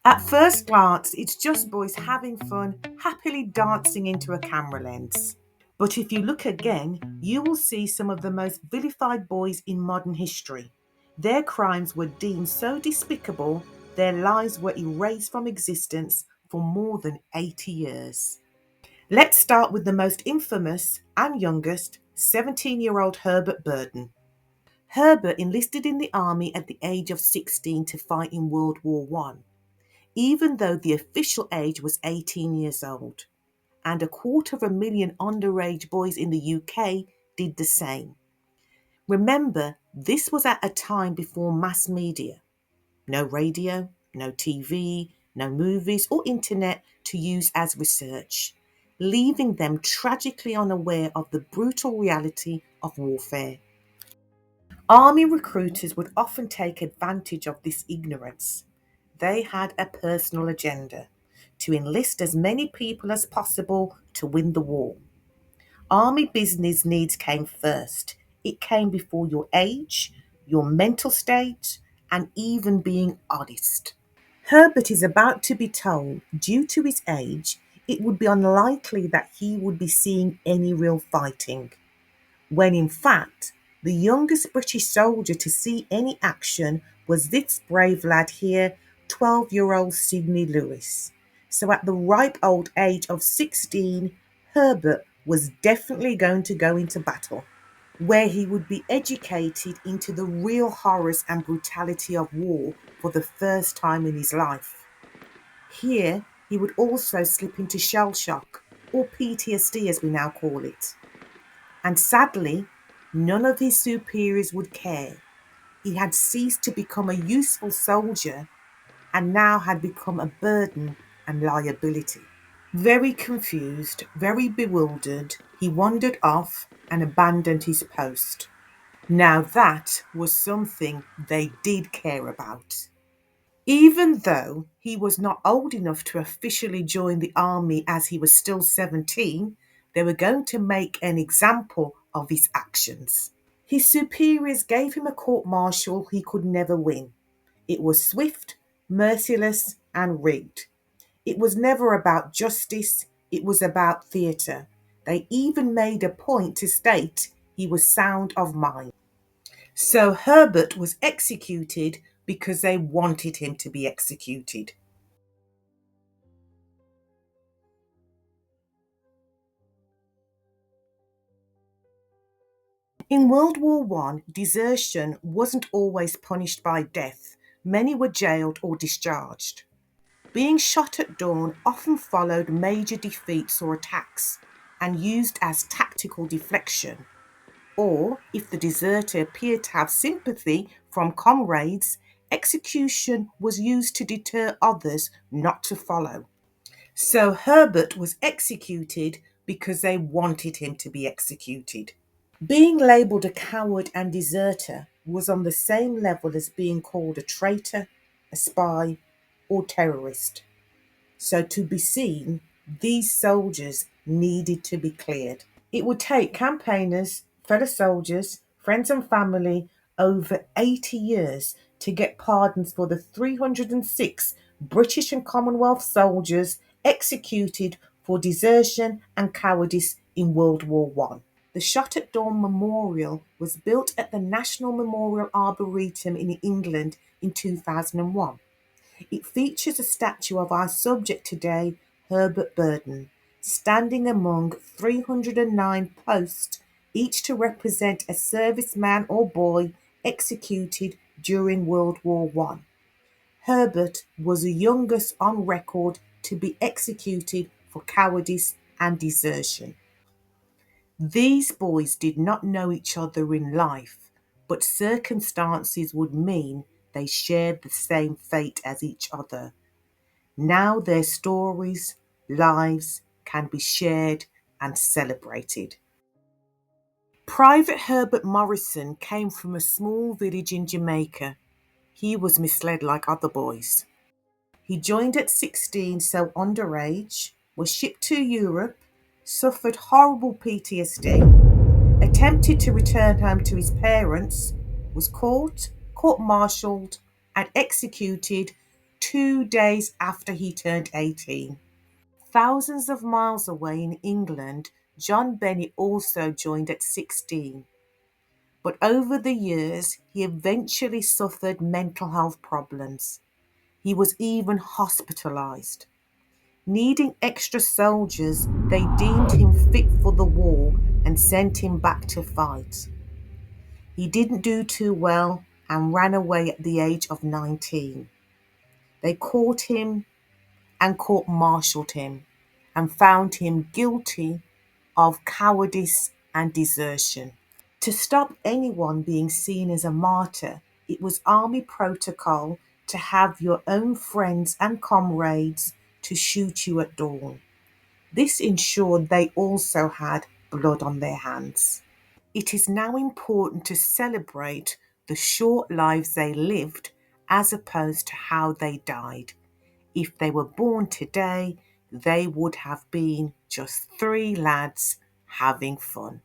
At first glance, it's just boys having fun, happily dancing into a camera lens. But if you look again, you will see some of the most vilified boys in modern history. Their crimes were deemed so despicable, their lives were erased from existence for more than 80 years. Let's start with the most infamous and youngest, 17-year-old Herbert Burden. Herbert enlisted in the army at the age of 16 to fight in World War One, even though the official age was 18 years old. And 250,000 underage boys in the UK did the same. Remember, this was at a time before mass media. No radio, no TV, no movies or internet to use as research, leaving them tragically unaware of the brutal reality of warfare. Army recruiters would often take advantage of this ignorance. They had a personal agenda to enlist as many people as possible to win the war. Army business needs came first. It came before your age, your mental state, and even being honest. Herbert is about to be told, due to his age, it would be unlikely that he would be seeing any real fighting, when in fact, the youngest British soldier to see any action was this brave lad here, 12-year-old Sidney Lewis. So at the ripe old age of 16, Herbert was definitely going to go into battle, where he would be educated into the real horrors and brutality of war for the first time in his life. Here, he would also slip into shell shock, or PTSD as we now call it. And sadly, none of his superiors would care. He had ceased to become a useful soldier and now had become a burden and liability. Very confused, very bewildered, he wandered off and abandoned his post. Now that was something they did care about. Even though he was not old enough to officially join the army as he was still 17, they were going to make an example of his actions. His superiors gave him a court martial he could never win. It was swift, merciless, and rigged. It was never about justice, it was about theatre. They even made a point to state he was sound of mind. So Herbert was executed because they wanted him to be executed. In World War One, desertion wasn't always punished by death. Many were jailed or discharged. Being shot at dawn often followed major defeats or attacks and used as tactical deflection. Or, if the deserter appeared to have sympathy from comrades, execution was used to deter others not to follow. So Herbert was executed because they wanted him to be executed. Being labelled a coward and deserter was on the same level as being called a traitor, a spy, or terrorist. So to be seen, these soldiers needed to be cleared. It would take campaigners, fellow soldiers, friends and family over 80 years to get pardons for the 306 British and Commonwealth soldiers executed for desertion and cowardice in World War One. The Shot at Dawn Memorial was built at the National Memorial Arboretum in England in 2001. It features a statue of our subject today, Herbert Burden, standing among 309 posts, each to represent a serviceman or boy executed during World War One. Herbert was the youngest on record to be executed for cowardice and desertion. These boys did not know each other in life, but circumstances would mean they shared the same fate as each other. Now their stories, lives can be shared and celebrated. Private Herbert Morrison came from a small village in Jamaica. He was misled like other boys. He joined at 16, so underage, was shipped to Europe, suffered horrible PTSD, attempted to return home to his parents, was caught, court-martialed, and executed 2 days after he turned 18. Thousands of miles away in England, John Bennett also joined at 16. But over the years, he eventually suffered mental health problems. He was even hospitalized. Needing extra soldiers, they deemed him fit for the war and sent him back to fight. He didn't do too well and ran away at the age of 19. They caught him and court-martialed him and found him guilty of cowardice and desertion. To stop anyone being seen as a martyr, it was army protocol to have your own friends and comrades to shoot you at dawn. This ensured they also had blood on their hands. It is now important to celebrate the short lives they lived as opposed to how they died. If they were born today, they would have been just 3 lads having fun.